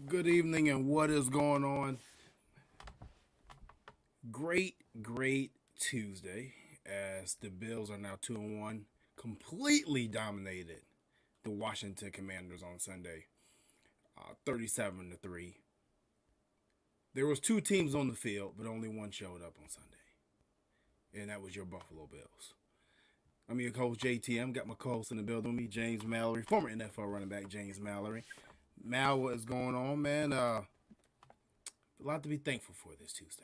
Good evening, and what is going on? Great Tuesday as the Bills are now 2-1, completely dominated the Washington Commanders on Sunday, 37-3. There was two teams on the field, but only one showed up on Sunday, and that was your Buffalo Bills. I'm your coach JTM. Got my co-host in the building with me, James Mallory, former NFL running back James Mallory. Mal, what is going on, man? A lot to be thankful for this Tuesday.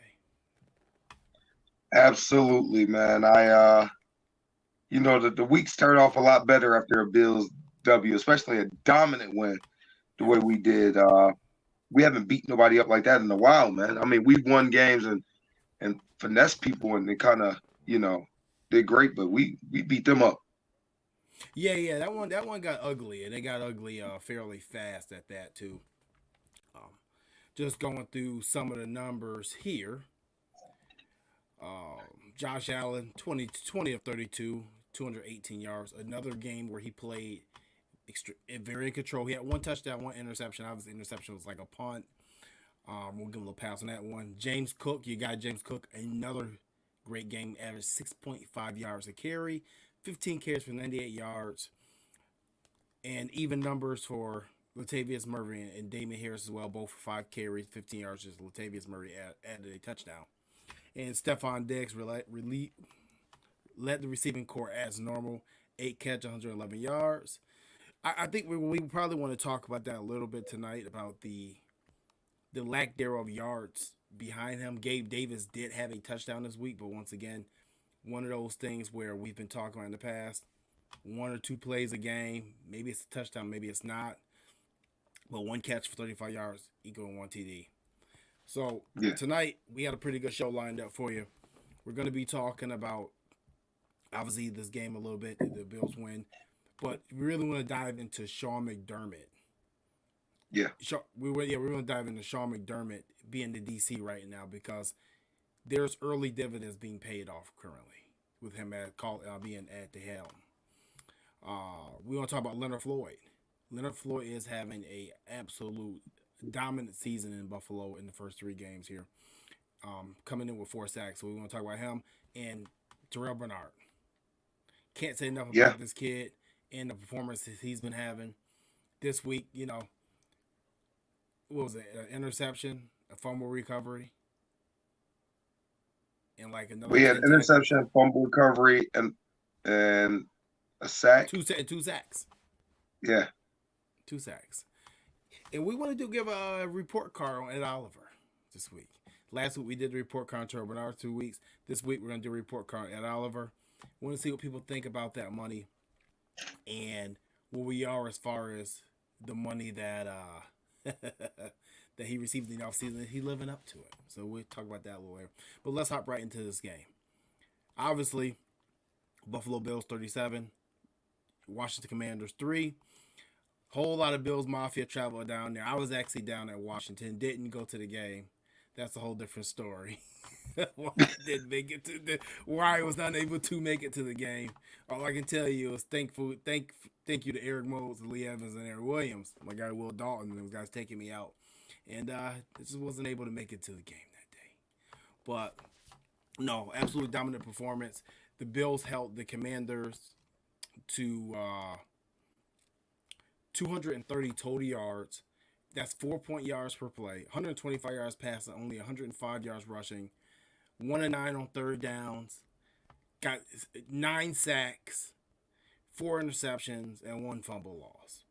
Absolutely, man. The week started off a lot better after a Bills W, especially a dominant win the way we did. We haven't beat nobody up like that in a while, man. I mean, we won games and finesse people, and they kind of, did great, but we beat them up. Yeah, that one got ugly, and it got ugly fairly fast at that too. Um, just going through some of the numbers here. Josh Allen, 20 of 32, 218 yards. Another game where he played very in control. He had one touchdown, one interception. Obviously, interception was like a punt. We'll give him a little pass on that one. James Cook, you got James Cook, another great game, averaged 6.5 yards a carry, 15 carries for 98 yards, and even numbers for Latavius Murray and Damien Harris as well, both for 5 carries, 15 yards. Just Latavius Murray added a touchdown. And Stefon Diggs led the receiving corps as normal, 8 catch, 111 yards. I think we probably want to talk about that a little bit tonight about the lack thereof yards behind him. Gabe Davis did have a touchdown this week, but once again, one of those things where we've been talking about in the past, one or two plays a game, maybe it's a touchdown, maybe it's not, but one catch for 35 yards equaling one TD. So Yeah. tonight we got a pretty good show lined up for you. We're going to be talking about obviously this game a little bit, the Bills win, but we really want to dive into Sean McDermott. Yeah. We're going to dive into Sean McDermott being the DC right now because there's early dividends being paid off currently with him being at the helm. We want to talk about Leonard Floyd. Leonard Floyd is having a absolute dominant season in Buffalo in the first 3 games here, coming in with 4 sacks. So we want to talk about him and Terrell Bernard. Can't say enough Yeah. about this kid and the performances he's been having this week. What was it? An interception, a fumble recovery, and like another We had 10 tackles. interception, fumble recovery, and a sack. Two sacks. Yeah. 2 sacks. And we want to give a report card on Ed Oliver this week. Last week we did the report card on Terrell Bernard 2 weeks. This week we're going to do a report card on Ed Oliver. We want to see what people think about that money and where we are as far as the money that that he received in the offseason. Is he living up to it? So we'll talk about that a little later. But let's hop right into this game. Obviously, Buffalo Bills 37, Washington Commanders 3. Whole lot of Bills Mafia travel down there. I was actually down at Washington. Didn't go to the game. That's a whole different story. Why I didn't make it why I was not able to make it to the game. All I can tell you is thank you to Eric Moses, Lee Evans, and Eric Williams. My guy Will Dalton and those guys taking me out. And just wasn't able to make it to the game that day. But no, absolutely dominant performance. The Bills held the Commanders to 230 total yards. That's 4 yards per play, 125 yards passing, only 105 yards rushing, 1 and 9 on third downs, got 9 sacks, 4 interceptions, and 1 fumble loss.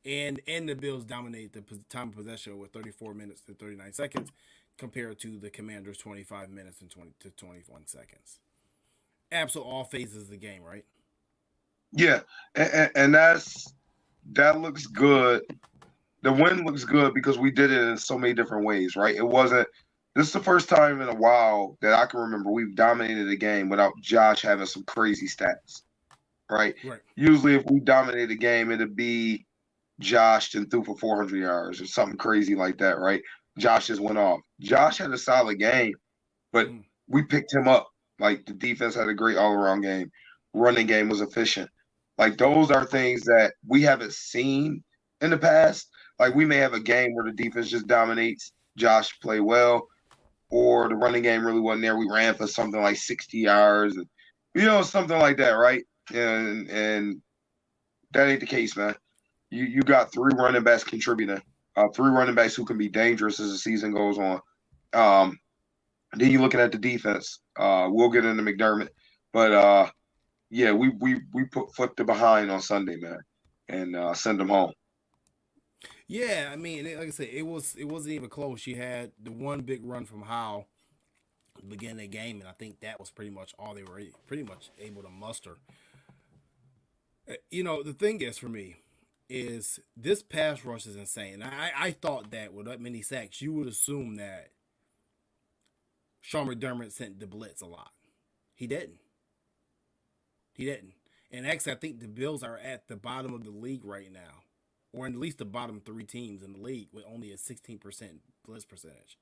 And the Bills dominate the time of possession with 34 minutes to 39 seconds compared to the Commanders' 25 minutes and 20 to 21 seconds. Absolute all phases of the game, right? Yeah. And that looks good. The win looks good because we did it in so many different ways, right? This is the first time in a while that I can remember we've dominated a game without Josh having some crazy stats, right? Right. Usually if we dominate a game, it'd be Josh and threw for 400 yards or something crazy like that, right? Josh just went off. Josh had a solid game, but we picked him up. Like the defense had a great all-around game. Running game was efficient. Like those are things that we haven't seen in the past. Like we may have a game where the defense just dominates, Josh play well, or the running game really wasn't there. We ran for something like 60 yards, and something like that, right? And that ain't the case, man. You got three running backs contributing, three running backs who can be dangerous as the season goes on. Then you're looking at the defense. We'll get into McDermott, but yeah, we put foot to behind on Sunday, man, and send them home. Yeah, I mean, like I said, it wasn't even close. She had the one big run from Howe at the beginning of the game, and I think that was pretty much all they were pretty much able to muster. The thing is for me is this pass rush is insane. I thought that with that many sacks, you would assume that Sean McDermott sent the blitz a lot. He didn't. He didn't. And actually, I think the Bills are at the bottom of the league right now, or at least the bottom three teams in the league with only a 16% blitz percentage.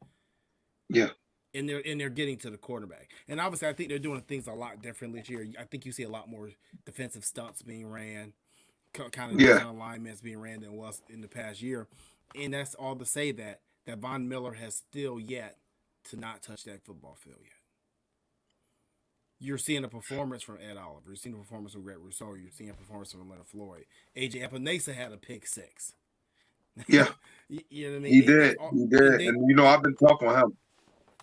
Yeah. And they're getting to the quarterback. And obviously, I think they're doing things a lot differently this year. I think you see a lot more defensive stunts being ran, kind of different alignments being ran than was in the past year. And that's all to say that Von Miller has still yet to not touch that football field yet. You're seeing a performance from Ed Oliver. You're seeing a performance from Greg Rousseau. You're seeing a performance from Leonard Floyd. AJ Epinesa had a pick six. Yeah. You know what I mean? He did. And I've been tough on him.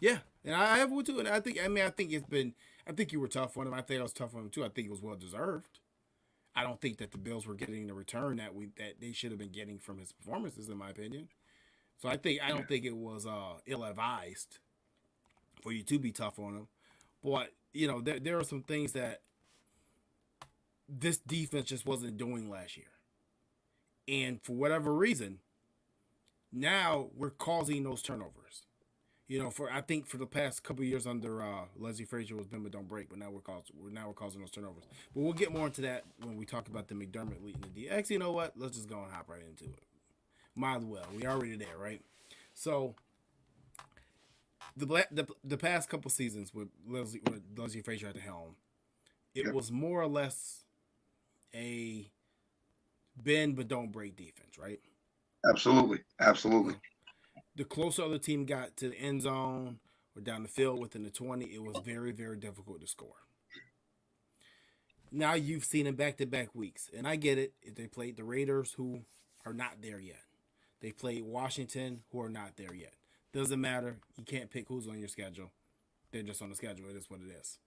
Yeah, and I have one too. And I think it's been. I think you were tough on him. I think I was tough on him too. I think it was well deserved. I don't think that the Bills were getting the return that they should have been getting from his performances, in my opinion. So I don't think it was ill advised for you to be tough on him. But there are some things that this defense just wasn't doing last year, and for whatever reason, now we're causing those turnovers. I think for the past couple of years under Leslie Frazier was bend but don't break, but now we're causing those turnovers. But we'll get more into that when we talk about the McDermott leading the D. Actually, you know what? Let's just go and hop right into it. Might as well. We already there, right? So the past couple seasons with Leslie Frazier at the helm, it was more or less a bend but don't break defense, right? Absolutely. The closer the team got to the end zone or down the field within the 20, it was very, very difficult to score. Now you've seen in back-to-back weeks, and I get it. They played the Raiders, who are not there yet. They played Washington, who are not there yet. Doesn't matter. You can't pick who's on your schedule. They're just on the schedule. It is what it is.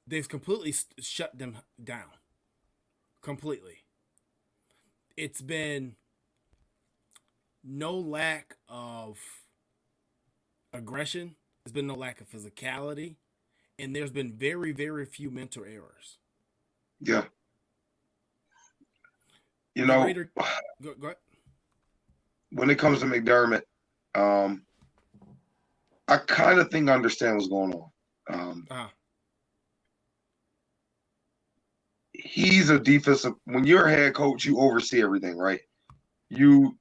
They've completely shut them down. Completely. It's been no lack of aggression. There's been no lack of physicality. And there's been very, very few mental errors. Yeah. Go ahead. When it comes to McDermott, I kind of think I understand what's going on. He's a defensive. When you're a head coach, you oversee everything, right? You're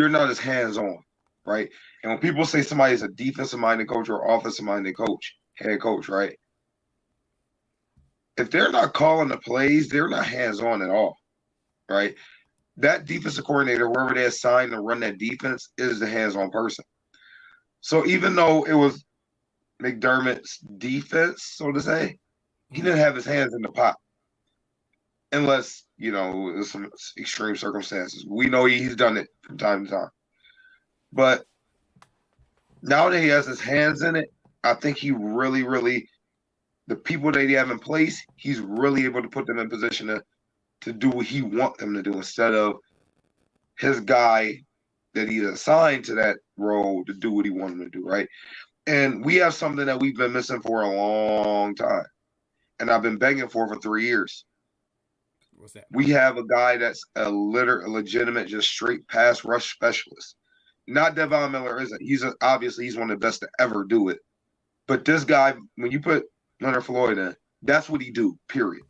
not as hands-on, right? And when people say somebody's a defensive-minded coach or offensive-minded coach, head coach, right? If they're not calling the plays, they're not hands-on at all, right? That defensive coordinator, wherever they're assigned to run that defense, is the hands-on person. So even though it was McDermott's defense, so to say, he didn't have his hands in the pot. Unless, there's some extreme circumstances. We know he's done it from time to time. But now that he has his hands in it, I think he really, really, the people that he have in place, he's really able to put them in position to do what he wants them to do instead of his guy that he's assigned to that role to do what he wants him to do, right? And we have something that we've been missing for a long time. And I've been begging for 3 years. What's that? We have a guy that's a legitimate, just straight pass rush specialist. Not that Von Miller isn't. Obviously he's one of the best to ever do it. But this guy, when you put Leonard Floyd in, that's what he do, period.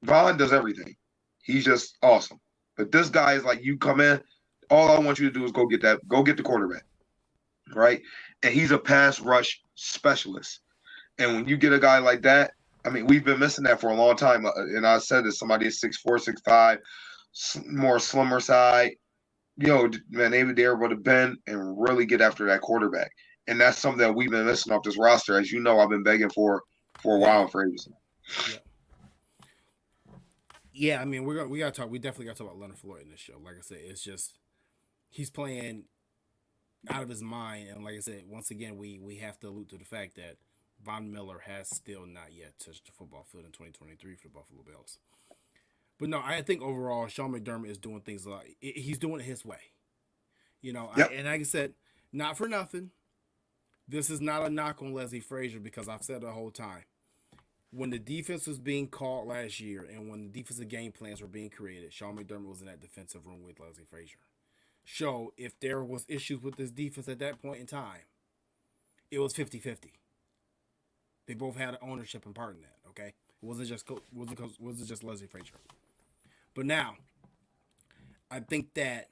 Von does everything. He's just awesome. But this guy is like, you come in, all I want you to do is go get the quarterback, right? And he's a pass rush specialist. And when you get a guy like that, I mean, we've been missing that for a long time. And I said this, somebody is 6'4", 6'5", more slimmer side, man, they're able to bend and really get after that quarterback. And that's something that we've been missing off this roster. As you know, I've been begging for a Yeah, while for ages. yeah, yeah. I mean, we gotta talk. We definitely gotta talk about Leonard Floyd in this show. Like I said, it's just he's playing out of his mind, and like I said, once again, we have to allude to the fact that Von Miller has still not yet touched the football field in 2023 for the Buffalo Bills. But no, I think overall, Sean McDermott is doing things like he's doing it his way. Yep. And like I said, not for nothing. This is not a knock on Leslie Frazier because I've said the whole time. When the defense was being called last year and when the defensive game plans were being created, Sean McDermott was in that defensive room with Leslie Frazier. So if there was issues with this defense at that point in time, it was 50-50. They both had ownership and part in that, okay? It wasn't just Leslie Frazier. But now, I think that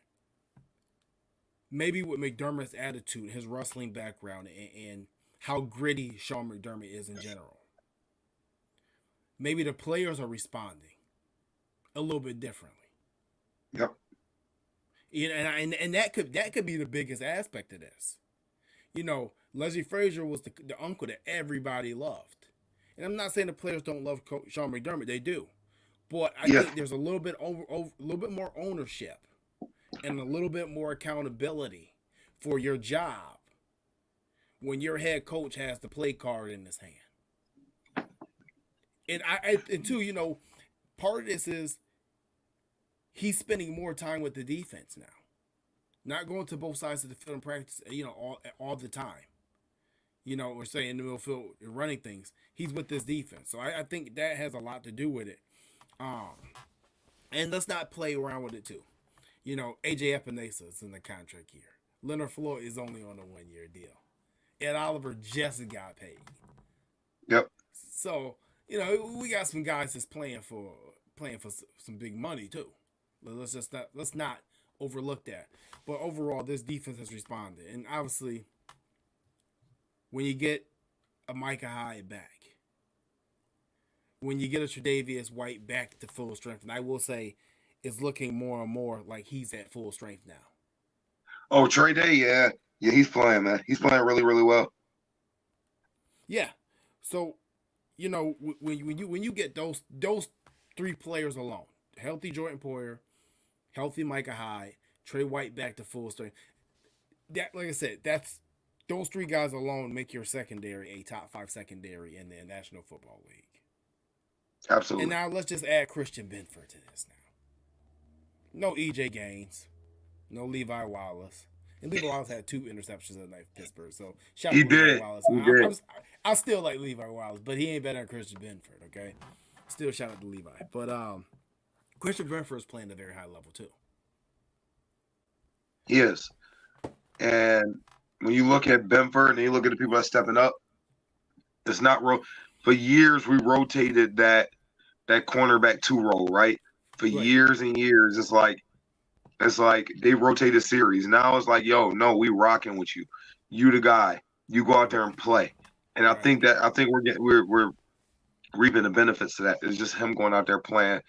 maybe with McDermott's attitude, his wrestling background, and how gritty Sean McDermott is in general, maybe the players are responding a little bit differently. Yep. And that could be the biggest aspect of this. Leslie Frazier was the uncle that everybody loved. And I'm not saying the players don't love Sean McDermott, they do. But I think there's a little bit more ownership and a little bit more accountability for your job when your head coach has the play card in his hand. And too, part of this is he's spending more time with the defense now, not going to both sides of the field in practice, all the time. Or say in the middle field running things. He's with this defense, so I think that has a lot to do with it. And let's not play around with it too. AJ Epinesa is in the contract year. Leonard Floyd is only on a 1-year deal. Ed Oliver just got paid. Yep. So we got some guys that's playing for some big money too. Let's not overlook that. But overall, this defense has responded, and obviously, when you get a Micah Hyde back, when you get a Tre'Davious White back to full strength, and I will say, it's looking more and more like he's at full strength now. Oh, Trey Day, yeah, he's playing, man. He's playing really, really well. Yeah. So, when you get those three players alone, healthy Jordan Poyer, healthy Micah Hyde, Trey White back to full strength. That, like I said, those three guys alone make your secondary a top 5 secondary in the National Football League. Absolutely. And now let's just add Christian Benford to this now. No EJ Gaines, no Levi Wallace. And Levi Wallace had 2 interceptions in the night for Pittsburgh. So shout out to Levi Wallace. I still like Levi Wallace, but he ain't better than Christian Benford, okay? Still shout out to Levi. But Christian Benford is playing at a very high level too. He is. And when you look at Benford and you look at the people that are stepping up, it's not for years we rotated that cornerback 2 role, right? For years and years, it's like they rotated series. Now it's like, yo, no, we rocking with you. You the guy. You go out there and play. And I think we're reaping the benefits of that. It's just him going out there playing,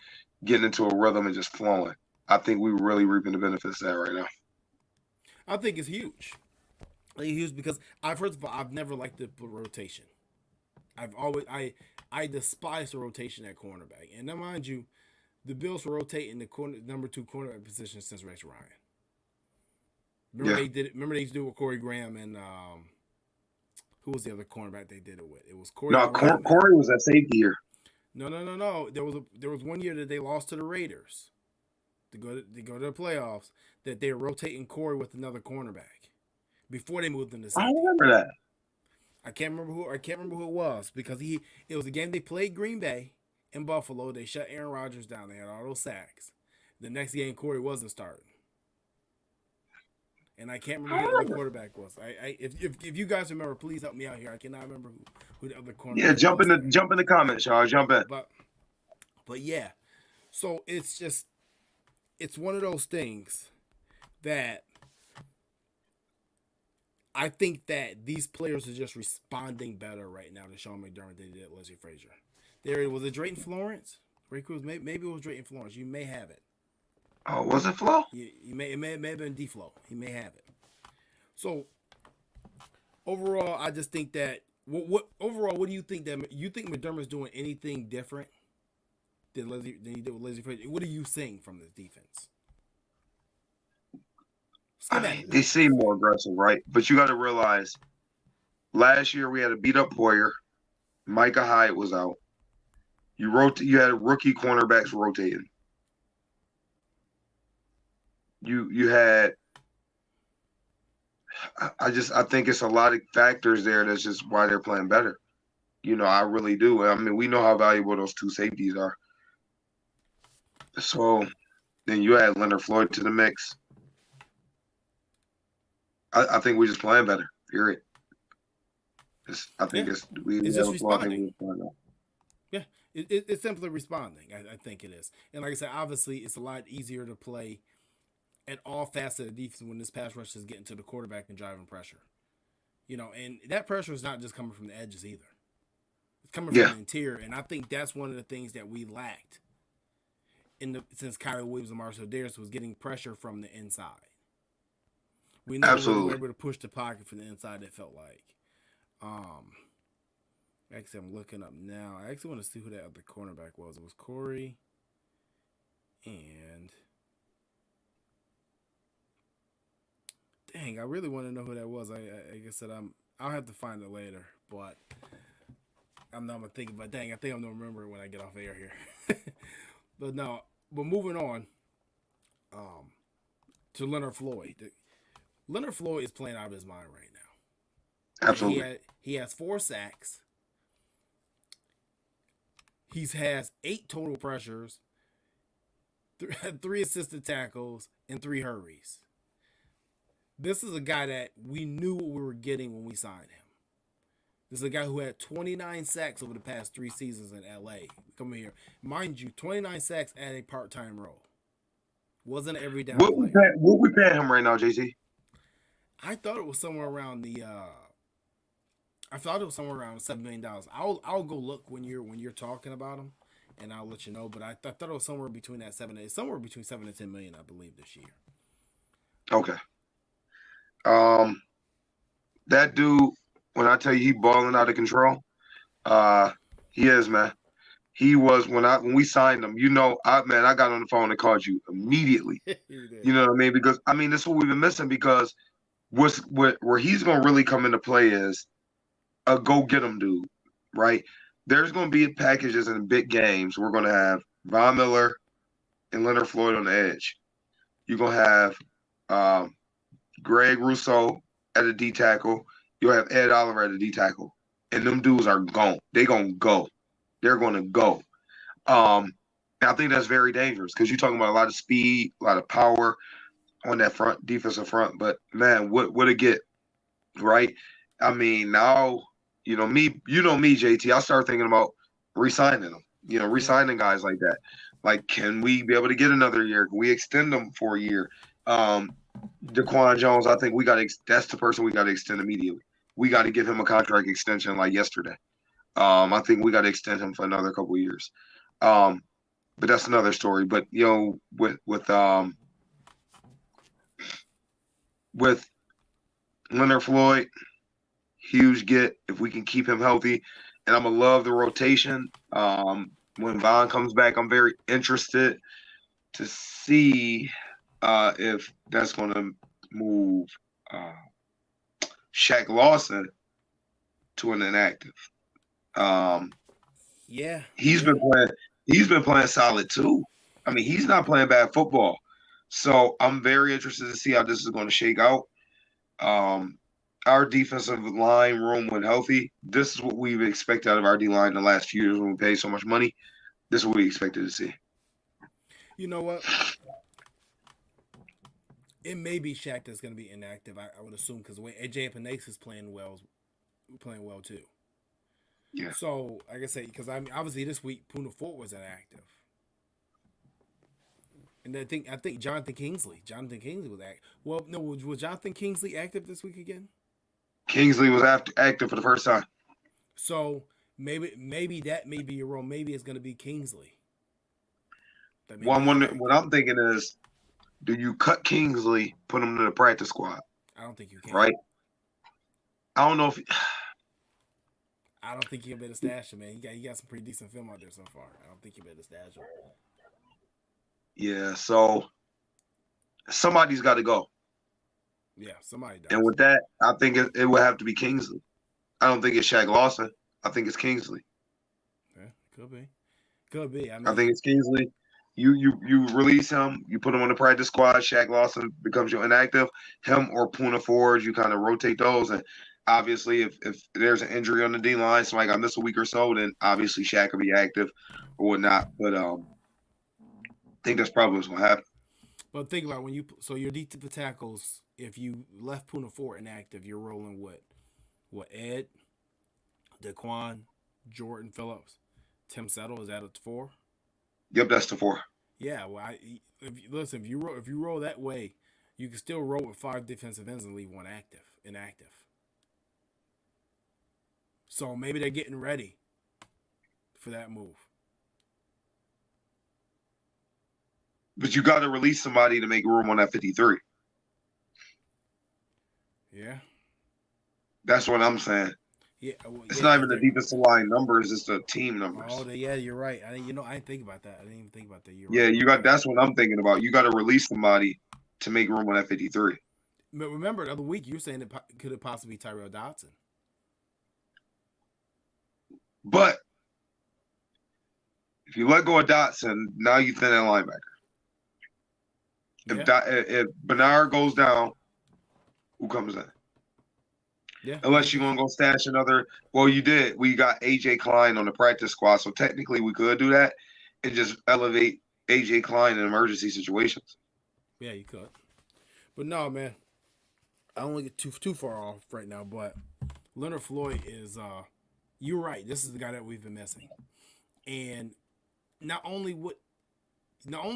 getting into a rhythm and just flowing. I think we're really reaping the benefits of that right now. I think it's huge. Huge because first of all, I've never liked the rotation. I despise the rotation at cornerback. And now, mind you, the Bills were rotating the number 2 cornerback position since Rex Ryan. Remember they did it. Remember they used to do it with Corey Graham and who was the other cornerback they did it with? It was Corey. No, Corey was at safety here. No. There was one year that they lost to the Raiders to go to the playoffs that they were rotating Corey with another cornerback before they moved him to safety. I remember that. I can't remember who it was because it was a game they played Green Bay in Buffalo. They shut Aaron Rodgers down. They had all those sacks. The next game, Corey wasn't starting. And I can't remember who the quarterback was. If you guys remember, please help me out here. I cannot remember who the other cornerback was. Yeah, jump in the comments, y'all. Jump in. But yeah. So it's one of those things that I think that these players are just responding better right now to Sean McDermott than they did Leslie Frazier. Was it Drayton Florence? Maybe it was Drayton Florence. You may have it. Oh, was it Flo? It may have been D-Flow. He may have it. So overall, I just think that what do you think that you think McDermott's doing anything different than he did with Leslie Frazier? What are you seeing from this defense? I mean, they seem more aggressive, right? But you got to realize last year we had a beat up Poyer. Micah Hyde was out. You had rookie cornerbacks rotating. You had I think it's a lot of factors there that's just why they're playing better. I really do. I mean, we know how valuable those two safeties are. So then you add Leonard Floyd to the mix. I think we're just playing better. Period. I think it's just responding. Yeah, it's simply responding. I think it is. And like I said, obviously, it's a lot easier to play at all facets of the defense when this pass rush is getting to the quarterback and driving pressure. And that pressure is not just coming from the edges either. It's coming from the interior, and I think that's one of the things that we lacked since Kyrie Williams and Marcel Davis was getting pressure from the inside. We never really were able to push the pocket from the inside. It felt like. Actually, I'm looking up now. I actually want to see who that other cornerback was. It was Corey, and dang, I really want to know who that was. Like I said, I'll have to find it later, but I'm not gonna think about. Dang, I think I'm gonna remember it when I get off air here. But moving on, to Leonard Floyd. Leonard Floyd is playing out of his mind right now. Absolutely. He has 4 sacks. He has 8 total pressures, 3 assisted tackles, and 3 hurries. This is a guy that we knew what we were getting when we signed him. This is a guy who had 29 sacks over the past 3 seasons in LA. Come here. Mind you, 29 sacks at a part-time role. Wasn't every down what we paying him right now, JC? I thought it was somewhere around $7 million. I'll go look when you're talking about him, and I'll let you know. But I thought it was somewhere between that somewhere between 7 and 10 million, I believe, this year. Okay. That dude, when I tell you he balling out of control, he is, man. He was when we signed him. I got on the phone and called you immediately. You know what I mean? Because this is what we've been missing. Because where he's gonna really come into play is a go get him dude, right? There's gonna be packages in big games. We're gonna have Von Miller and Leonard Floyd on the edge. You're gonna have Greg Rousseau at a D tackle. You'll have Ed Oliver at a D tackle, and them dudes are gone. They're gonna go. They're gonna go. And I think that's very dangerous because you're talking about a lot of speed, a lot of power on that defensive front. But man, what a get, right? Now me, JT. I start thinking about re-signing them. Re-signing guys like that. Like, can we be able to get another year? Can we extend them for a year? Daquan Jones, I think that's the person we got to extend immediately. We got to give him a contract extension like yesterday. I think we got to extend him for another couple of years. But that's another story. But with Leonard Floyd, huge get if we can keep him healthy. And I'm gonna love the rotation. When Von comes back, I'm very interested to see if that's gonna move Shaq Lawson to an inactive. He's been playing solid too. He's not playing bad football. So I'm very interested to see how this is going to shake out. Our defensive line room when healthy, this is what we've expected out of our D-line in the last few years when we paid so much money. This is what we expected to see. You know what? It may be Shaq that's going to be inactive, I would assume, because the way AJ Epinesa is playing well too. Yeah. So, like I say, because obviously this week Poona Ford was inactive, and I think Jonathan Kingsley was active. Well, no, was Jonathan Kingsley active this week again? Kingsley was active for the first time. So maybe that may be your role. Maybe it's going to be Kingsley. What I'm thinking is do you cut Kingsley, put him to the practice squad? I don't think you can. Right? I don't know if I don't think you'll be able to stash him, man. You got some pretty decent film out there so far. I don't think you'll be able to stash him. yeah. So somebody's got to go, Yeah, somebody does. and with that, I think it would have to be Kingsley. I don't think it's Shaq Lawson. I think it's Kingsley. Yeah, could be. Could be. I I think mean, it's Kingsley. You release him, you put him on the practice squad. Shaq Lawson becomes your inactive. Him or Puna Forge, you kind of rotate those. And obviously, if there's an injury on the D line, somebody got miss a week or so, then obviously Shaq will be active or whatnot. But I think that's probably what's gonna happen. but think about so your defensive tackles. If you left Puna Fort inactive, you're rolling what Ed, Daquan, Jordan Phillips, Tim Settle is that at 4? Yep, that's the 4. Yeah, well, if you roll that way, you can still roll with 5 defensive ends and leave one inactive. So maybe they're getting ready for that move. But you got to release somebody to make room on that 53. Yeah. That's what I'm saying. Yeah, well, It's yeah, not even the defensive line numbers; it's the team numbers. Oh, yeah, you're right. I didn't think about that. I didn't even think about that. You're Yeah, right. you got. That's what I'm thinking about. You got to release somebody to make room on that 53. But remember, the other week you were saying could it possibly be Tyrell Dodson? But if you let go of Dotson, now you thin that linebacker. If Bernard goes down, who comes in? Yeah. Unless you're gonna go stash another. Well, you did. We got AJ Klein on the practice squad, so technically we could do that and just elevate AJ Klein in emergency situations. Yeah, you could. But no, man. I don't want to get too far off right now, but Leonard Floyd is you're right. This is the guy that we've been missing. And not only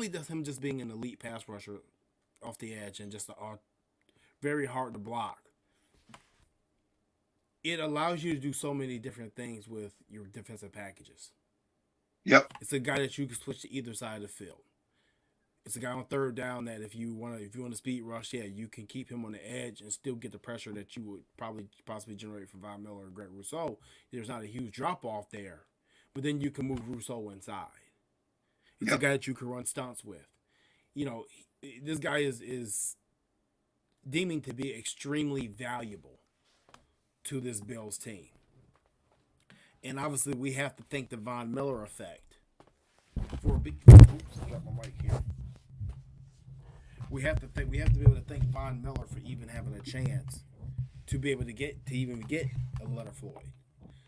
does him just being an elite pass rusher off the edge and just very hard to block, it allows you to do so many different things with your defensive packages. Yep. It's a guy that you can switch to either side of the field. It's a guy on third down that if you want to speed rush, yeah, you can keep him on the edge and still get the pressure that you would possibly generate from Von Miller or Greg Rousseau. There's not a huge drop off there, but then you can move Rousseau inside. It's a guy that you can run stunts with. This guy is deeming to be extremely valuable to this Bills team. And obviously we have to thank the Von Miller effect for a big drop my mic here. We have to be able to thank Von Miller for even having a chance to be able to even get a Leonard Floyd.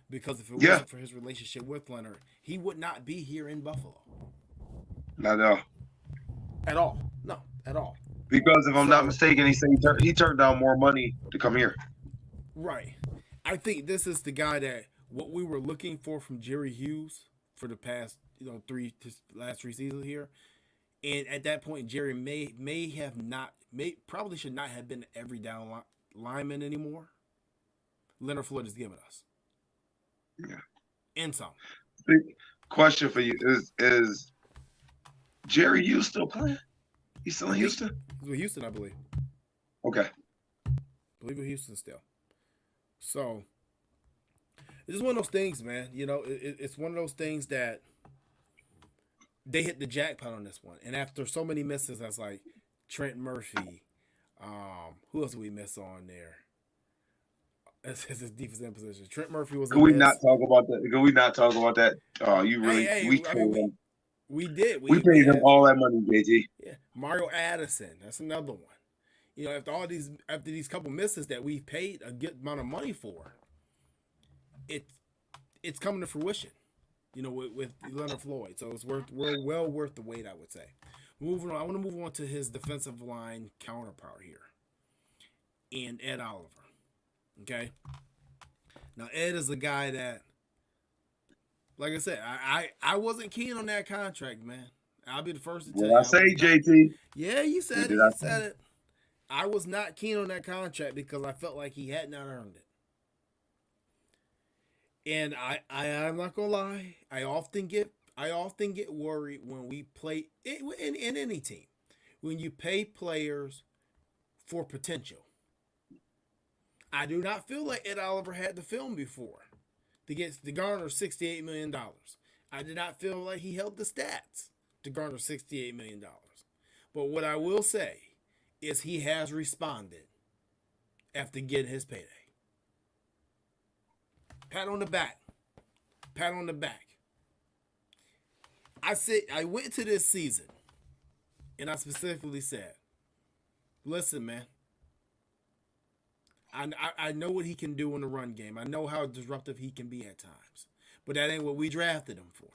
Because if it wasn't for his relationship with Leonard, he would not be here in Buffalo. Not at all. At all. No, at all. Because if I'm not mistaken, he said he turned down more money to come here. Right. I think this is the guy that what we were looking for from Jerry Hughes for the past, last 3 seasons here. And at that point, Jerry probably should not have been every down lineman anymore. Leonard Floyd has given us. Yeah. And some. Big question for you is Jerry Hughes still playing? He's still in Houston? He's with Houston, I believe. Okay. I believe with Houston still. So, it's just one of those things, man. It's one of those things that they hit the jackpot on this one. And after so many misses, that's like Trent Murphy. Who else did we miss on there? That's his defensive position. Trent Murphy was. Can we not talk about that? Oh, you really? We did. We paid him all that money, JT. Yeah, Mario Addison. That's another one. After these couple misses that we've paid a good amount of money for, it's coming to fruition. With Leonard Floyd, so we're well worth the wait, I would say. Moving on, I want to move on to his defensive line counterpart here, and Ed Oliver. Okay. Now Ed is a guy that, like I said, I wasn't keen on that contract, man. I'll be the first to tell you. I say, JT. Yeah, you said it. You said it. I was not keen on that contract because I felt like he had not earned it. And I'm not gonna lie, I often get worried when we play in any team. when you pay players for potential. I do not feel like Ed Oliver had the film before to garner $68 million. I did not feel like he held the stats to garner $68 million. But what I will say is he has responded after getting his payday. Pat on the back. Pat on the back. I went to this season and I specifically said, listen, man, I know what he can do in the run game. I know how disruptive he can be at times. But that ain't what we drafted him for.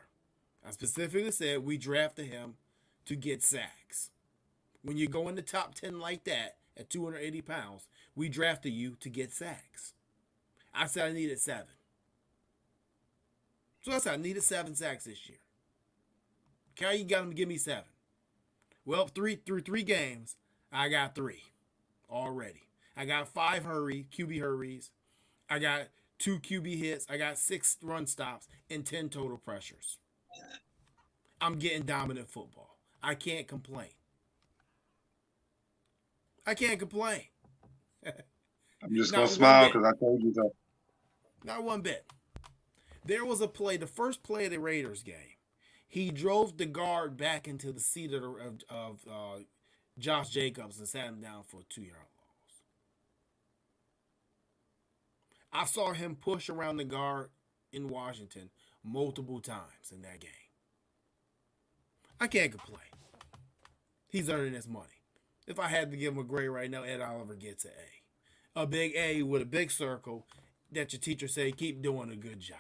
I specifically said we drafted him to get sacks. When you go in the top 10 like that at 280 pounds, we drafted you to get sacks. I said I needed 7. So I said I needed 7 sacks this year. Okay, you got him to give me 7. Well, through 3 games, I got 3 already. I got 5 QB hurries. I got 2 QB hits. I got 6 run stops and 10 total pressures. I'm getting dominant football. I can't complain. I can't complain. I'm just going to smile because I told you so. Not one bit. There was a play, the first play of the Raiders game. He drove the guard back into the seat of Josh Jacobs and sat him down for a 2-yard loss. I saw him push around the guard in Washington multiple times in that game. I can't complain. He's earning his money. If I had to give him a grade right now, Ed Oliver gets an A. A big A with a big circle that your teacher say, keep doing a good job.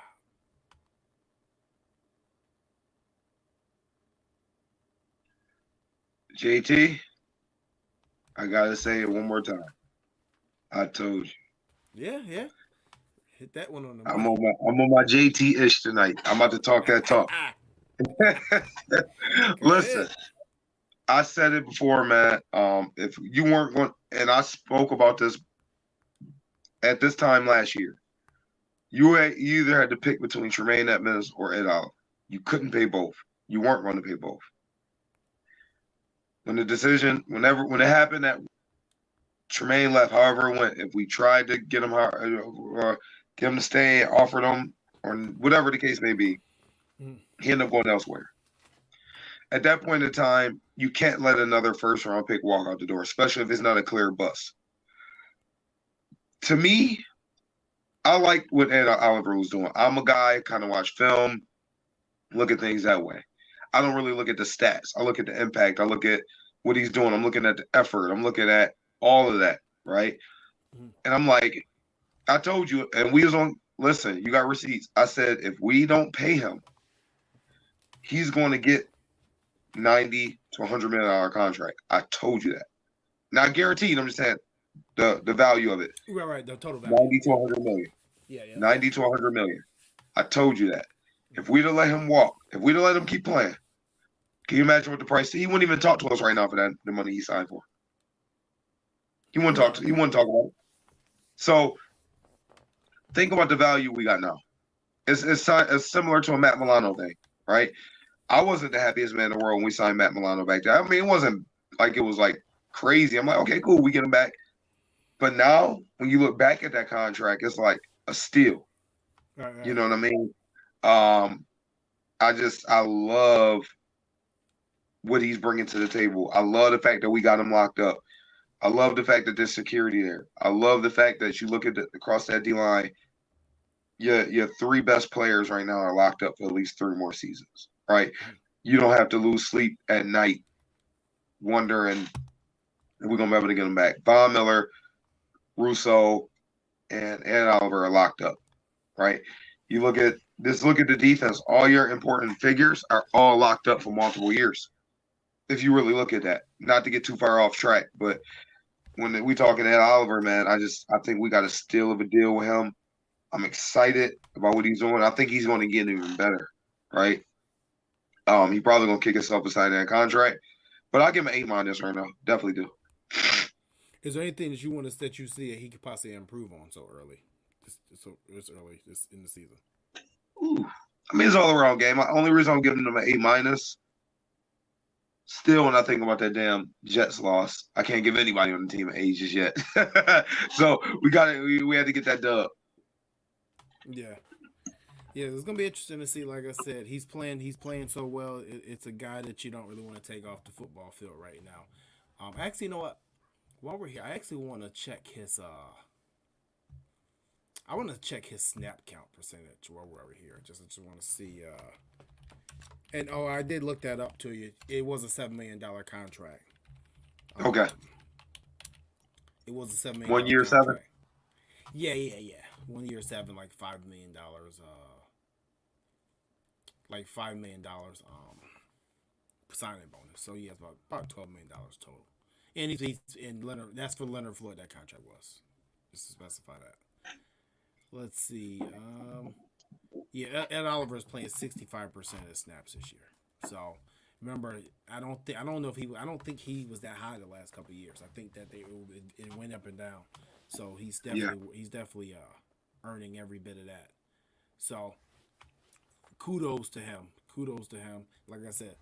JT, I gotta say it one more time. I told you. Yeah. Hit that one on the I'm on my JT-ish tonight. I'm about to talk that talk. Listen, I said it before, man. If you weren't going, and I spoke about this at this time last year, you either had to pick between Tremaine Edmonds or Ed Oliver. You couldn't pay both. You weren't going to pay both. When it happened that Tremaine left, however it went, if we tried to get him or get him to stay, offered him, or whatever the case may be, he ended up going elsewhere. At that point in time, you can't let another first-round pick walk out the door, especially if it's not a clear bust. To me, I like what Ed Oliver was doing. I'm a guy, kind of watch film, look at things that way. I don't really look at the stats. I look at the impact. I look at what he's doing. I'm looking at the effort. I'm looking at all of that, right? And I'm like, I told you, and we was on, listen, you got receipts. I said, if we don't pay him, he's going to get $90 to $100 million contract. I told you that. Not guaranteed. I'm just saying the value of it. Right. The total value. 90 to 100 million. Yeah. 90 to 100 million. I told you that. If we'd have let him walk, if we'd have let him keep playing, can you imagine what the price? He wouldn't even talk to us right now for the money he signed for. He wouldn't talk about it. So think about the value we got now. It's similar to a Matt Milano thing, right? I wasn't the happiest man in the world when we signed Matt Milano back there. I mean, it wasn't like it was like crazy. I'm like, okay, cool, we get him back. But now, when you look back at that contract, it's like a steal. Right. You know what I mean? I love what he's bringing to the table. I love the fact that we got him locked up. I love the fact that there's security there. I love the fact that you look at across that D-line, your 3 best players right now are locked up for at least 3 more seasons, right? You don't have to lose sleep at night wondering if we're going to be able to get them back. Von Miller, Russo, and Ed Oliver are locked up, right? You look at the defense. All your important figures are all locked up for multiple years. If you really look at that, not to get too far off track, but when we talking Ed Oliver, man, I think we got a steal of a deal with him. I'm excited about what he's doing. I think he's going to get even better, right? He probably going to kick himself beside that contract, but I'll give him an A- right now. Definitely do. Is there anything that you see that he could possibly improve on so early? This early in the season. Ooh. I mean, it's all around game. The only reason I'm giving him an A-, still when I think about that damn Jets loss, I can't give anybody on the team an A just yet. So we had to get that dub. Yeah. Yeah, it's gonna be interesting to see. Like I said, he's playing so well. It's a guy that you don't really want to take off the football field right now. Actually, you know what? While we're here, I actually want to check his. I want to check his snap count percentage while we're here. Just want to see. And I did look that up to you. It was a $7 million contract. Okay. Um, it was a $7 million 1 year, 7. contract. Yeah. 1 year, seven, like $5 million. Like $5 million. Signing bonus. So he has about $12 million total. And he's in Leonard. That's for Leonard Floyd. That contract was. Just to specify that. Let's see. Yeah, Ed Oliver is playing 65% of the snaps this year. So remember, I don't think he was that high the last couple of years. I think that it went up and down. So he's definitely earning every bit of that. So kudos to him. Like I said,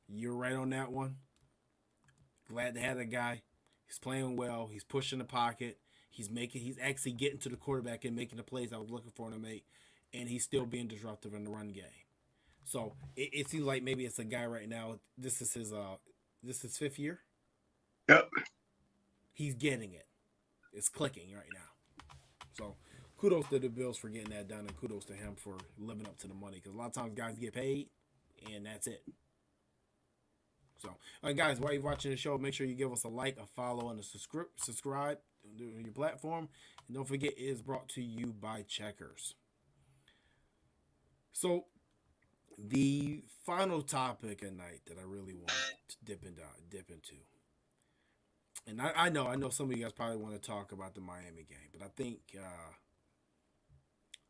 you're right on that one. Glad to have that guy. He's playing well. He's pushing the pocket. He's actually getting to the quarterback and making the plays I was looking for him to make. And he's still being disruptive in the run game. So it seems like maybe it's a guy right now. This is his fifth year. Yep. He's getting it. It's clicking right now. So kudos to the Bills for getting that done, and kudos to him for living up to the money. Because a lot of times guys get paid, and that's it. So, guys, while you're watching the show, make sure you give us a like, a follow, and a subscribe on your platform. And don't forget, it is brought to you by Checkers. So, the final topic at night that I really want to dip into, and I know some of you guys probably want to talk about the Miami game, but I think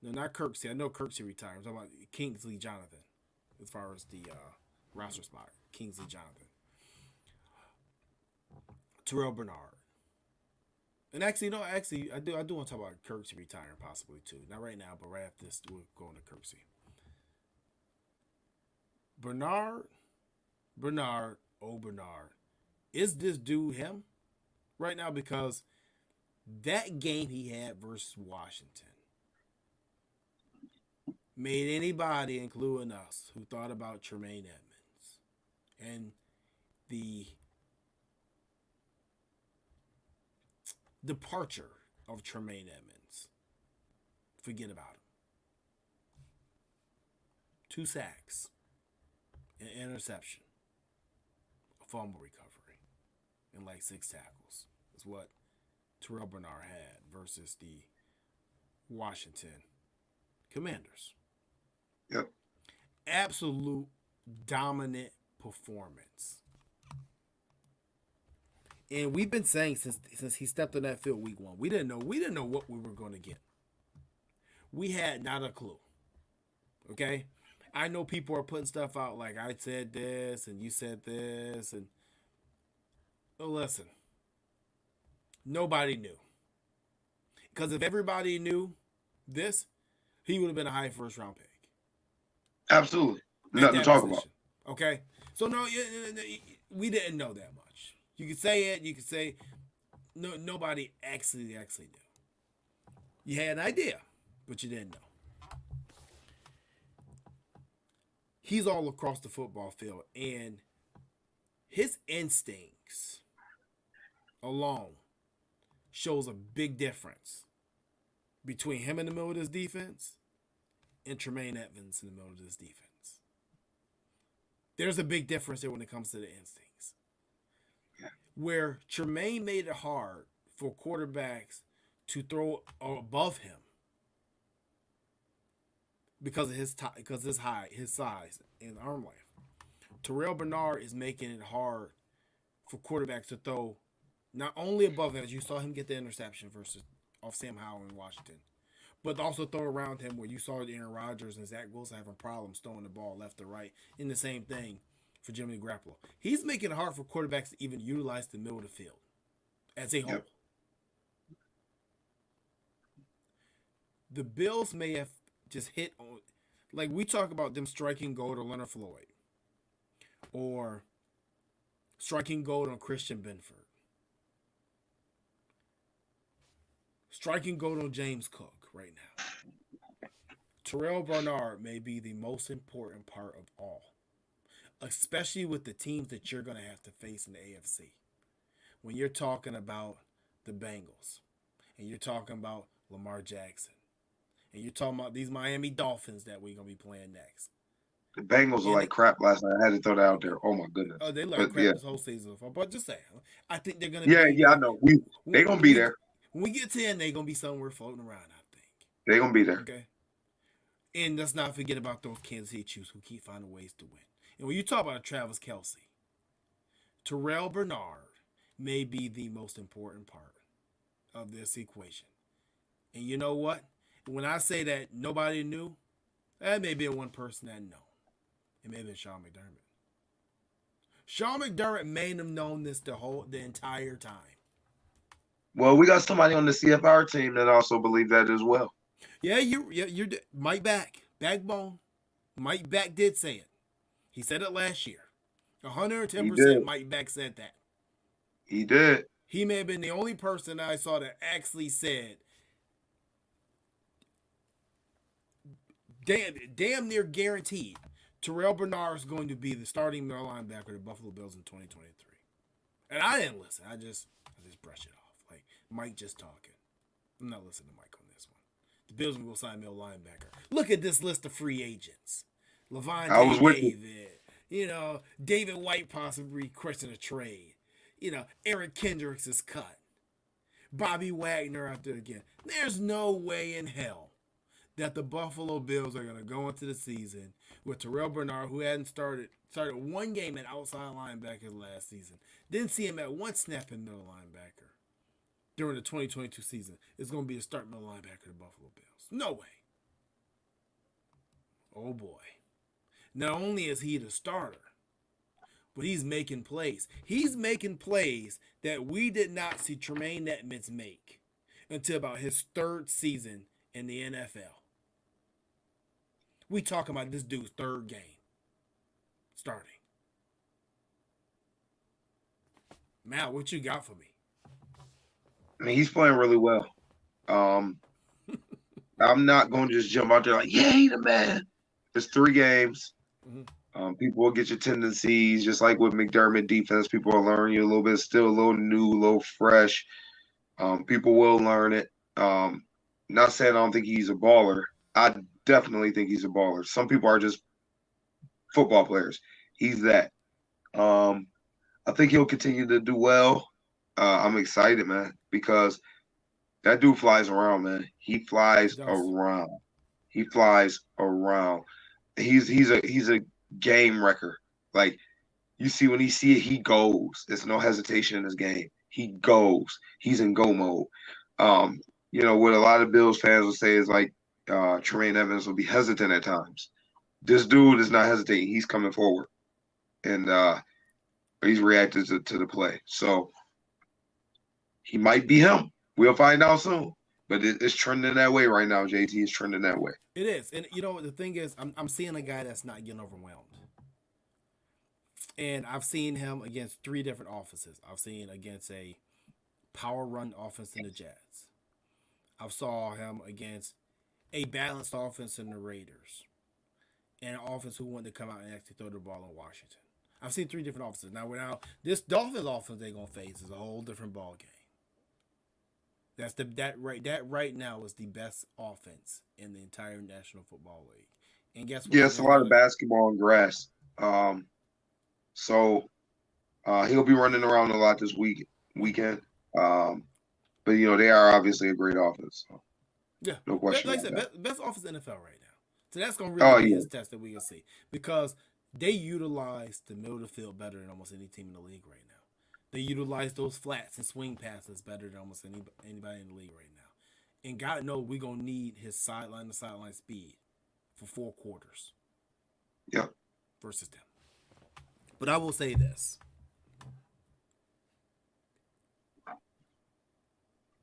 no, not Kirksey. I know Kirksey retired. I'm talking about Kingsley Jonathan, as far as the roster spot. Kingsley Jonathan, Terrell Bernard, and actually, I do want to talk about Kirksey retiring possibly too. Not right now, but right after this, we're going to Kirksey. Bernard, is this dude him right now? Because that game he had versus Washington made anybody, including us, who thought about Tremaine Edmonds and the departure of Tremaine Edmonds, forget about him. 2 sacks, an interception, a fumble recovery, and like 6 tackles is what Terrell Bernard had versus the Washington Commanders. Yep. Absolute dominant performance. And we've been saying since he stepped on that field week 1, we didn't know what we were going to get. We had not a clue. Okay? I know people are putting stuff out like I said this and you said this, and listen, nobody knew. Because if everybody knew this, he would have been a high first round pick. Absolutely. Nothing to talk about. Okay? So no, we didn't know that much. You could say it, you could say nobody actually knew. You had an idea, but you didn't know. He's all across the football field, and his instincts alone shows a big difference between him in the middle of this defense and Tremaine Edmonds in the middle of this defense. There's a big difference there when it comes to the instincts. Where Tremaine made it hard for quarterbacks to throw above him because of his size and arm length. Terrell Bernard is making it hard for quarterbacks to throw not only above him, as you saw him get the interception versus off Sam Howell in Washington, but also throw around him where you saw Aaron Rodgers and Zach Wilson having problems throwing the ball left to right. And the same thing for Jimmy Garoppolo. He's making it hard for quarterbacks to even utilize the middle of the field as a whole. Yep. The Bills may have just hit on, like we talk about them striking gold or Leonard Floyd or striking gold on Christian Benford, striking gold on James Cook right now. Terrell Bernard may be the most important part of all, especially with the teams that you're going to have to face in the AFC. When you're talking about the Bengals, and you're talking about Lamar Jackson, and you're talking about these Miami Dolphins that we're going to be playing next. The Bengals were And like crap last night. I had to throw that out there. Oh my goodness. they like But crap yeah, this whole season. But just saying, I think they're going to yeah, be. yeah. I know. They gonna be there. When we get to end, they're going to be somewhere floating around, I think. They gonna be there. Okay. And let's not forget about those Kansas City Chiefs who keep finding ways to win. And when you talk about Travis Kelce, Terrell Bernard may be the most important part of this equation. And you know what? When I say that nobody knew, that may be one person that knew. It may have been Sean McDermott. Sean McDermott may have known this the entire time. Well, we got somebody on the CFR team that also believe that as well. Yeah, you're Mike Backbone. Mike Back did say it. He said it last year. 110% Mike Back said that. He did. He may have been the only person I saw that actually said damn near guaranteed Terrell Bernard is going to be the starting middle linebacker of the Buffalo Bills in 2023. And I didn't listen. I just brush it off. Like Mike just talking. I'm not listening to Mike on this one. The Bills will sign middle linebacker. Look at this list of free agents. Levante David. David White possibly requesting a trade. Eric Kendricks is cut. Bobby Wagner out there again. There's no way in hell that the Buffalo Bills are going to go into the season with Terrell Bernard, who hadn't started one game at outside linebacker last season. Didn't see him at one snap in middle linebacker during the 2022 season. It's going to be a start middle linebacker of the Buffalo Bills. No way. Oh boy. Not only is he the starter, but he's making plays. He's making plays that we did not see Tremaine Edmonds make until about his third season in the NFL. We talking about this dude's third game starting. Mal, what you got for me? I mean, he's playing really well. I'm not going to just jump out there like, yeah, he's the man. There's 3 games. Mm-hmm. People will get your tendencies, just like with McDermott defense. People will learn you a little bit, still a little new, a little fresh. People will learn it. Not saying I don't think he's a baller. I definitely think he's a baller. Some people are just football players. He's that. I think he'll continue to do well. I'm excited, man, because that dude flies around, man. He flies around. He flies around. He's a game wrecker. Like, you see, when he see it, he goes. There's no hesitation in his game. He goes. He's in go mode. What a lot of Bills fans will say is like Tremaine Edmonds will be hesitant at times. This dude is not hesitating. He's coming forward, and he's reacting to the play. So he might be him. We'll find out soon. But it's trending that way right now, JT. It's trending that way. It is. And, the thing is, I'm seeing a guy that's not getting overwhelmed. And I've seen him against 3 different offenses. I've seen against a power run offense in the Jets. I've saw him against a balanced offense in the Raiders. And an offense who wanted to come out and actually throw the ball in Washington. I've seen 3 different offenses. Now, this Dolphins offense they're going to face is a whole different ball game. That right now is the best offense in the entire National Football League. And guess what? Yeah, it's a lot of basketball and grass. So he'll be running around a lot this weekend. But they are obviously a great offense. So yeah, no question. Like I said, best offense in the NFL right now. So that's going to really be his test that we can see, because they utilize the middle of the field better than almost any team in the league right now. They utilize those flats and swing passes better than almost anybody in the league right now. And God knows we're going to need his sideline-to-sideline speed for 4 quarters. Yep. Versus them. But I will say this.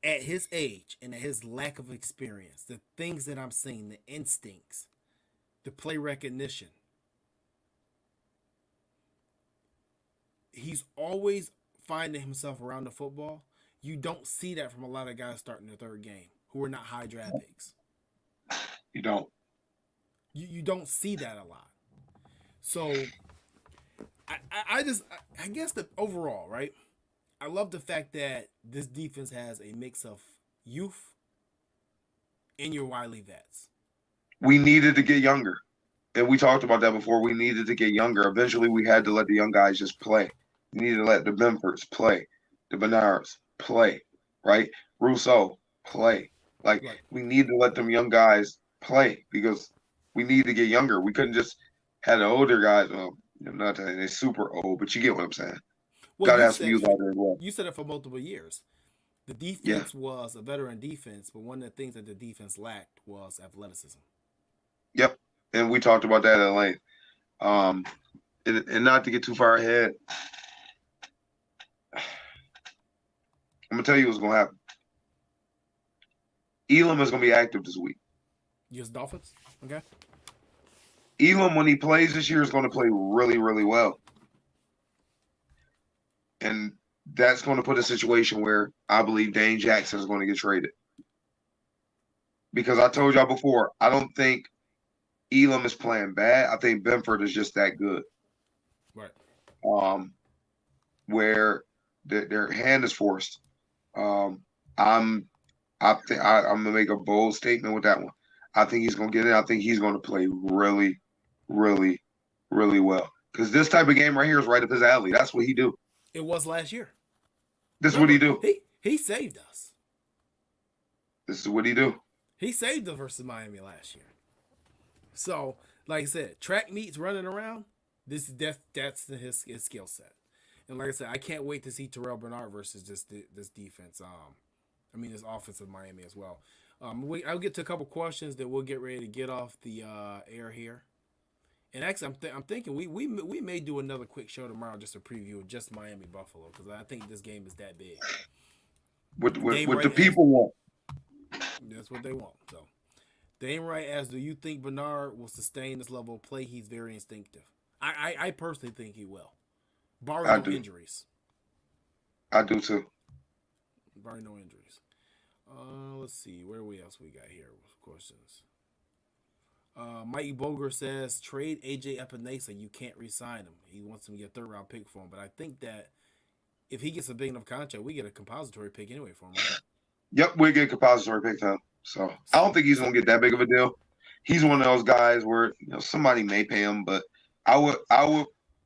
At his age and at his lack of experience, the things that I'm seeing, the instincts, the play recognition, he's always finding himself around the football. You don't see that from a lot of guys starting their third game who are not high draft picks. You don't. You don't see that a lot. So I guess that overall, right? I love the fact that this defense has a mix of youth and your wily vets. We needed to get younger. And we talked about that before. We needed to get younger. Eventually, we had to let the young guys just play. We needed to let the Benfords play, the Bernards play, right? Rousseau play. Like, Right. we need to let them young guys play because we need to get younger. We couldn't just have the older guys. Well, not that they're super old, but you get what I'm saying. Well, Got to have some youth out there as well. you said it for multiple years. The Yeah. defense was a veteran defense, but one of the things that the defense lacked was athleticism. Yep. And we talked about that at length. Um, and not to get too far ahead, I'm gonna tell you what's gonna happen. Elam is gonna be active this week. Yes, Dolphins. Okay. Elam, when he plays this year, is going to play really, really well. And that's going to put a situation where I believe Dane Jackson is going to get traded. Because I told y'all before, I don't think Elam is playing bad. I think Benford is just that good. Right. Where their hand is forced. I'm gonna make a bold statement with that one. I think he's gonna get in. I think he's gonna play really, really, really well. Because this type of game right here is right up his alley. That's what he do. It was last year. This is what he do. He saved us. This is what he do. He saved us versus Miami last year. So, like I said, track meets running around. That's his skill set. And like I said, I can't wait to see Terrell Bernard versus this defense. This offense of Miami as well. I'll get to a couple questions that we'll get ready to get off the air here. And actually, I'm thinking we may do another quick show tomorrow, just a preview of just Miami Buffalo, because I think this game is that big. What the people want. That's what they want. So, Dane Wright asks, do you think Bernard will sustain this level of play? He's very instinctive. I personally think he will, barring no injuries. I do too. Barring no injuries. Let's see. Where else we got here? Questions. Mikey Boger says, trade AJ Epinesa. You can't re-sign him. He wants him to get a 3rd-round pick for him. But I think that if he gets a big enough contract, we get a compository pick anyway for him. Right? Yep, we get a compository pick for him. So I don't think he's going to get that big of a deal. He's one of those guys where somebody may pay him, but I would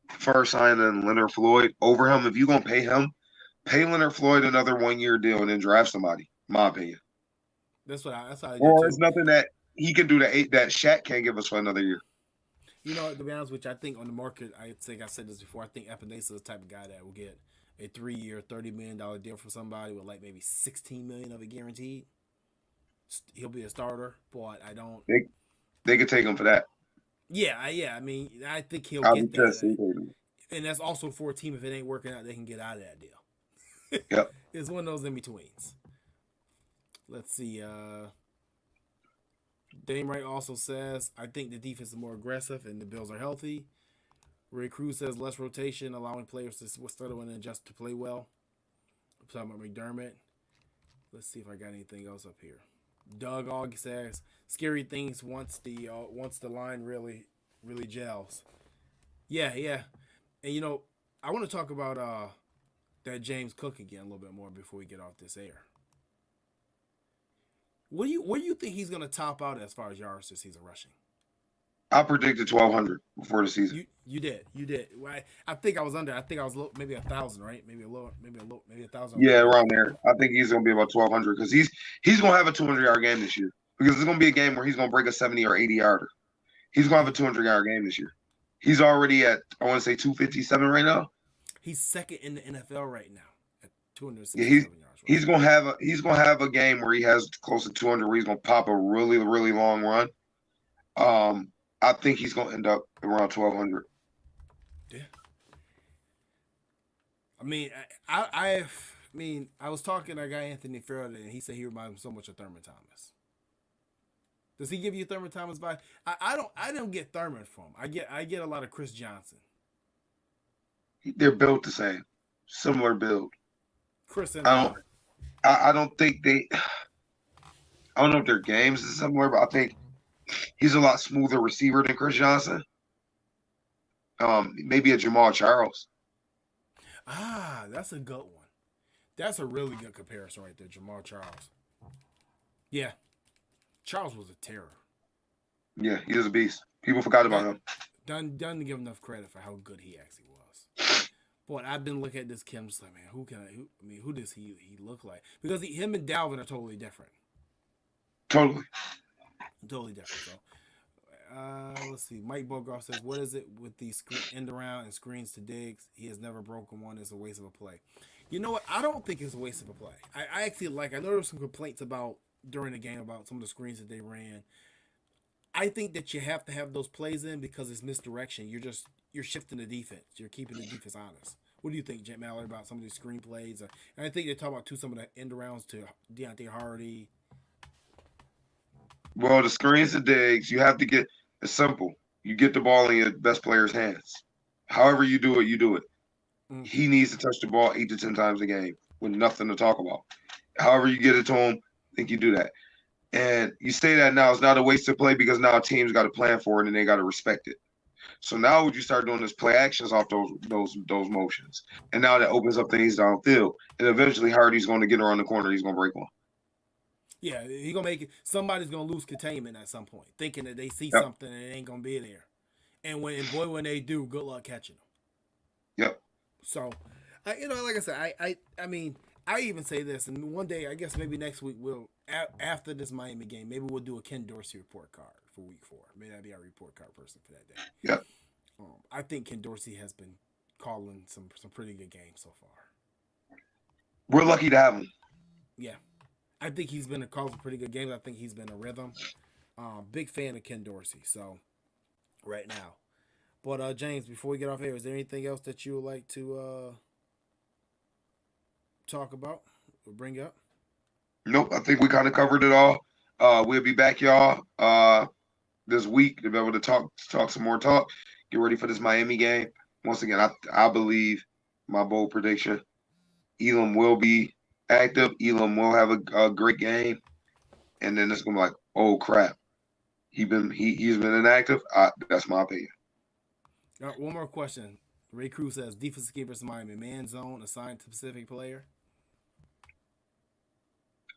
prefer signing Leonard Floyd over him. If you're going to pay him, pay Leonard Floyd another 1-year deal and then draft somebody. My opinion. That's how I do. Or it's nothing that he can do that Shaq can't give us for another year. To be honest with you, I think on the market, I think I said this before, I think Epinesa is the type of guy that will get a 3-year, $30 million deal from somebody with like maybe $16 million of it guaranteed. He'll be a starter, but I don't. They could take him for that. Yeah. I think he'll get that. And that's also for a team, if it ain't working out, they can get out of that deal. Yep. It's one of those in-betweens. Let's see. Dame Wright also says, I think the defense is more aggressive and the Bills are healthy. Ray Cruz says less rotation, allowing players to settle in and adjust to play well. I'm talking about McDermott. Let's see if I got anything else up here. Doug Ogg says scary things once the line really gels. Yeah. And I want to talk about that James Cook again a little bit more before we get off this air. Where do you think he's going to top out as far as yards this season rushing? I predicted 1,200 before the season. You did. I think I was under. I think I was maybe 1,000, right? Maybe 1,000. Yeah, around there. I think he's going to be about 1,200 because he's going to have a 200-yard game this year. Because it's going to be a game where he's going to break a 70 or 80-yarder. He's going to have a 200-yard game this year. He's already at, I want to say, 257 right now. He's second in the NFL right now at 267 yards. Right? He's going to have a game where he has close to 200 where he's going to pop a really, really long run. I think he's going to end up around 1,200. Yeah. I was talking to our guy Anthony Farrell, and he said he reminds him so much of Thurman Thomas. Does he give you Thurman Thomas vibe? I don't get Thurman from him. I get a lot of Chris Johnson. They're built the same, similar build. Chris and I don't. I don't think they. I don't know if their games is similar, but I think he's a lot smoother receiver than Chris Johnson. Maybe a Jamal Charles. that's a good one. That's a really good comparison right there, Jamal Charles. Yeah, Charles was a terror. Yeah, he is a beast. People forgot about That him. doesn't give enough credit for how good he actually was. Boy, I've been looking at this kid. I'm just like, man, who does he look like? Because him and Dalvin are totally different, Totally. totally different. So, let's see. Mike Bogart says, "What is it with these end around and screens to Diggs? He has never broken one. It's a waste of a play." You know what? I don't think it's a waste of a play. I actually like. I know there were some complaints about during the game about some of the screens that they ran. I think that you have to have those plays in because it's misdirection. You're shifting the defense. You're keeping the defense honest. What do you think, Jet Mallory, about some of these screenplays? And I think they talk about too some of the end arounds to Deontay Hardy. Well, the screens and digs, you have to get it's simple. You get the ball in your best player's hands. However you do it, you do it. Mm, He needs to touch the ball 8 to 10 times a game with nothing to talk about. However you get it to him, I think you do that. And you say that now it's not a waste of play because now a team's got to plan for it and they got to respect it. So now would you start doing this play actions off those motions, and now that opens up things downfield, and eventually Hardy's going to get around the corner. He's going to break one. yeah, he gonna make it. Somebody's gonna lose containment at some point, thinking that they see Yep. something and it ain't gonna be there. And when they do, good luck catching them. Yep. So, like I said, I mean, I even say this, and one day, I guess maybe next week after this Miami game, maybe we'll do a Ken Dorsey report card for Week 4. Maybe that'll be our report card person for that day. Yep. I think Ken Dorsey has been calling some pretty good games so far. We're lucky to have him. Yeah, I think he's been calling some pretty good games. I think he's been a rhythm. Big fan of Ken Dorsey. So right now, but James, before we get off here, is there anything else that you would like to talk about or bring up? Nope. I think we kind of covered it all. We'll be back, y'all, this week to be able to talk some more talk. Get ready for this Miami game. Once again, I believe my bold prediction. Elam will be active. Elam will have a great game, and then it's gonna be like, oh crap, he's been inactive. That's my opinion. All right, one more question. Ray Cruz says defensive keeper versus Miami man zone assigned to specific player.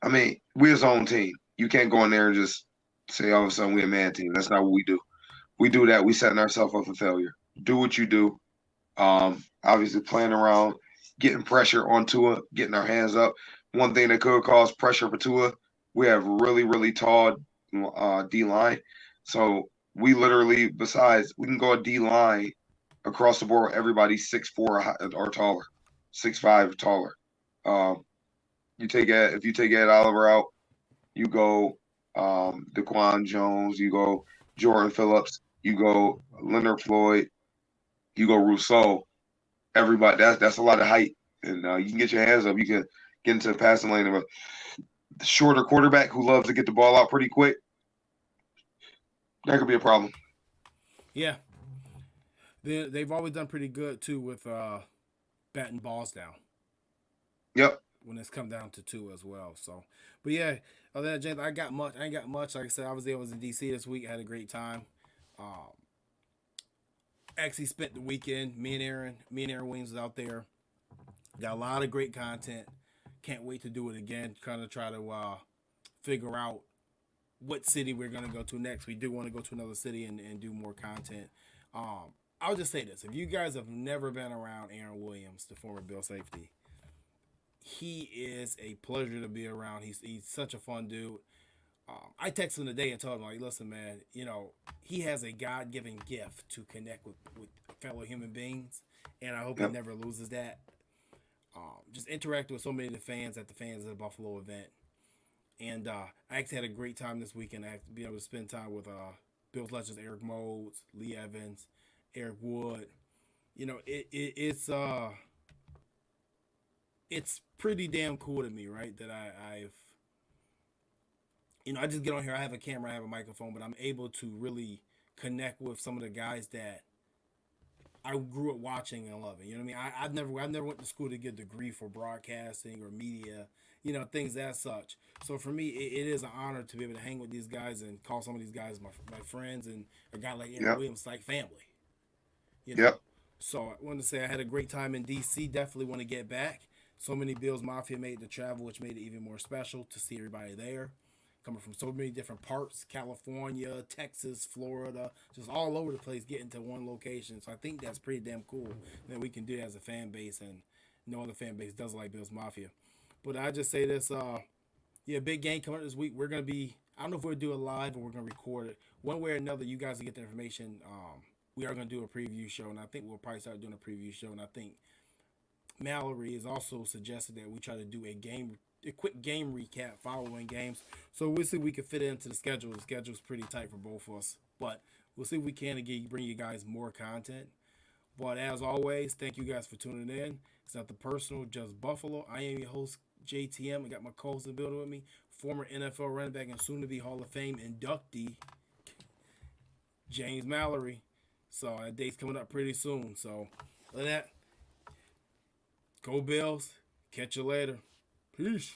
I mean, we're his own team. You can't go in there and just say all of a sudden we're a man team. That's not what we do. We do that. We setting ourselves up for failure. Do what you do. Obviously playing around, getting pressure on Tua, getting our hands up. One thing that could cause pressure for Tua, we have really, really tall D line. So we literally, besides, we can go a D line across the board. Everybody's 6'4" or taller, 6'5" or taller. Um, if you take Ed Oliver out, you go Daquan Jones, you go Jordan Phillips, you go Leonard Floyd, you go Rousseau. Everybody, that's a lot of height, and you can get your hands up. You can get into the passing lane of a shorter quarterback who loves to get the ball out pretty quick. That could be a problem. Yeah, they've always done pretty good too with batting balls down Yep. when it's come down to two as well. So, but yeah, other than that, James, I got much. I ain't got much. Like I said, I was in DC this week. I had a great time. Um, Actually spent the weekend. Me and Aaron Williams was out there. Got a lot of great content. Can't wait to do it again. Kind of try to figure out what city we're gonna go to next. We do want to go to another city and do more content. I'll just say this: if you guys have never been around Aaron Williams, the former Bill safety, he is a pleasure to be around. He's such a fun dude. I texted him today and told him, like, listen, man, he has a God given gift to connect with fellow human beings, and I hope he Yep. never loses that. Just interact with so many of the fans at the Buffalo event. And I actually had a great time this weekend. I had to be able to spend time with Bills legends Eric Modes, Lee Evans, Eric Wood. It's pretty damn cool to me, right? That I just get on here. I have a camera, I have a microphone, but I'm able to really connect with some of the guys that I grew up watching and loving. You know what I mean? I never went to school to get a degree for broadcasting or media, things as such. So for me, it is an honor to be able to hang with these guys and call some of these guys my friends, and a guy like Aaron Yep. Williams like family. You know. Yep. So I wanted to say I had a great time in D.C. Definitely want to get back. So many Bills Mafia made the travel, which made it even more special to see everybody there. Coming from so many different parts, California, Texas, Florida, just all over the place, getting to one location. So I think that's pretty damn cool that we can do that as a fan base, and no other fan base does like Bills Mafia. But I just say this, yeah, big game coming up this week. We're gonna be, I don't know if we'll do it live or we're gonna record it. One way or another, you guys will get the information. We are gonna do a preview show, and I think we'll probably start doing a preview show. And I think Mallory has also suggested that we try to do a quick game recap following games. So we'll see if we can fit it into the schedule. The schedule's pretty tight for both of us, but we'll see if we can again bring you guys more content. But as always, thank you guys for tuning in. It's not the personal, just Buffalo. I am your host, JTM. I got my co-host in the building with me, former NFL running back and soon-to-be Hall of Fame inductee, James Mallory. So that date's coming up pretty soon. So other than that, go Bills. Catch you later. Peace.